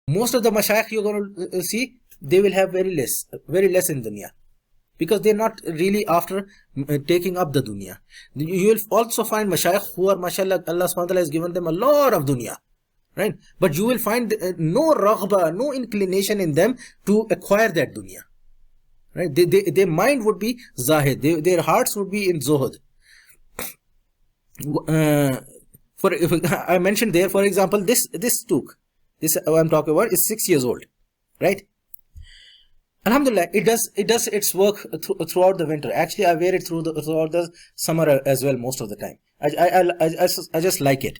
Most of the mashayikh you're going to see, they will have very less in dunya, because they're not really after taking up the dunya. You will also find mashayikh who are, mashallah, Allah subhanahu wa ta'ala has given them a lot of dunya, right? But you will find no raghba, no inclination in them to acquire that dunya, right? Their mind would be zahid, their hearts would be in zuhud. I mentioned there, for example, this took, this I'm talking about, is 6 years old, right? Alhamdulillah, it does its work throughout the winter. Actually, I wear it throughout the summer as well, most of the time. I just like it,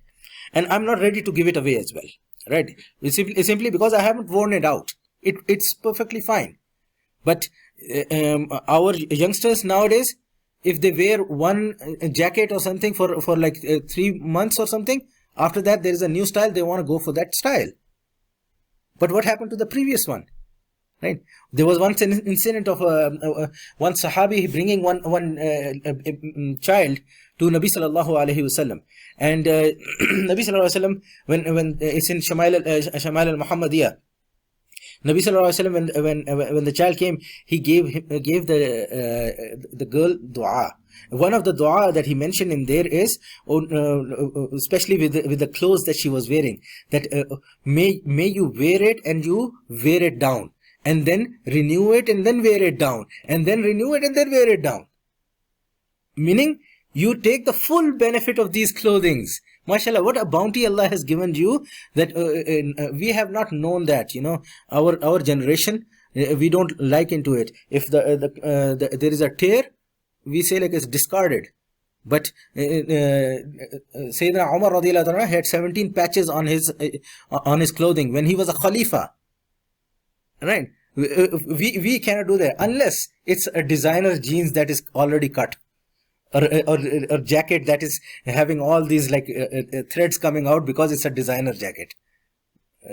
and I'm not ready to give it away as well, right? It's simply because I haven't worn it out. It's perfectly fine. But our youngsters nowadays, if they wear one jacket or something for like 3 months or something, after that there is a new style, they want to go for that style. But what happened to the previous one? Right? There was once an incident of one Sahabi bringing one child to Nabi sallallahu alaihi wasallam, and Nabi sallallahu alaihi wasallam, when it's in Shama'il al Muhammadiyah, Nabi sallallahu alaihi wasallam, when the child came, he gave the girl dua. One of the dua that he mentioned in there is, especially with the clothes that she was wearing, that may you wear it and you wear it down, and then renew it and then wear it down, and then renew it and then wear it down. Meaning, you take the full benefit of these clothings. MashaAllah, what a bounty Allah has given you, that we have not known that, our generation, we don't like into it. If there is a tear, we say like it's discarded. But Sayyidina Umar radiallahu anhu had 17 patches on his clothing when he was a Khalifa. Right? We cannot do that unless it's a designer jeans that is already cut, or jacket that is having all these like threads coming out because it's a designer jacket,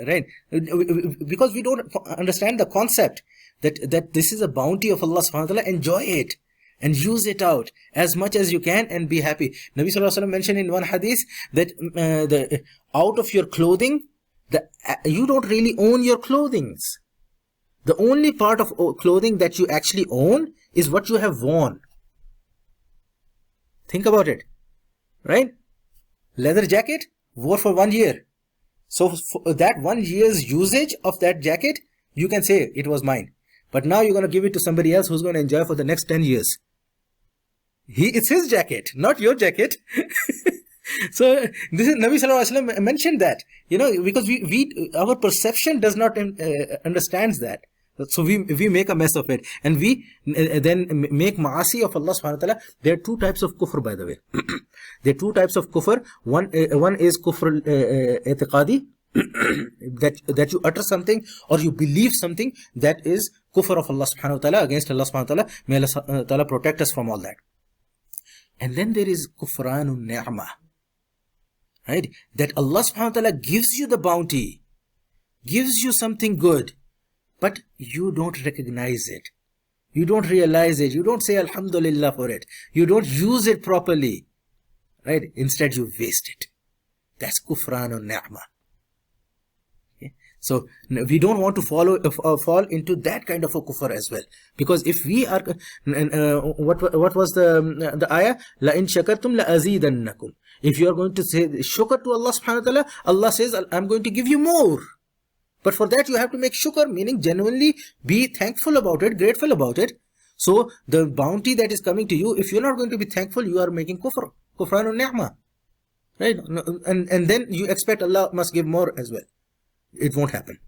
right? Because we don't understand the concept that this is a bounty of Allah subhanahu wa ta'ala. Enjoy it and use it out as much as you can and be happy. Nabi sallallahu alaihi wasallam mentioned in one hadith that out of your clothing, you don't really own your clothings. The only part of clothing that you actually own is what you have worn. Think about it, right? Leather jacket, wore for 1 year. So for that 1 year's usage of that jacket, you can say it was mine. But now you're going to give it to somebody else who's going to enjoy for the next 10 years. It's his jacket, not your jacket. So this is Nabi sallallahu alaihi wasallam mentioned that, because our perception does not understands that. So we make a mess of it, and we then make ma'asi of Allah subhanahu wa ta'ala. There are two types of kufr, by the way. There are two types of kufr. One is kufr i'tiqadi, that you utter something or you believe something that is kufr of Allah subhanahu wa ta'ala, against Allah subhanahu wa ta'ala. May Allah subhanahu wa ta'ala protect us from all that. And then there is kufranun ni'mah, right? That Allah subhanahu wa ta'ala gives you the bounty, gives you something good, but you don't recognize it. You don't realize it. You don't say Alhamdulillah for it. You don't use it properly, right? Instead you waste it. That's kufranun ni'mah. Okay? So we don't want to fall into that kind of a kufr as well. Because if we are, what was the ayah? La in shakartum la azidannakum. If you are going to say shukr to Allah subhanahu wa ta'ala, Allah says, I'm going to give you more. But for that you have to make shukr, meaning genuinely be thankful about it, grateful about it. So the bounty that is coming to you, if you're not going to be thankful, you are making kufranun ni'mah, right? And then you expect Allah must give more as well. It won't happen.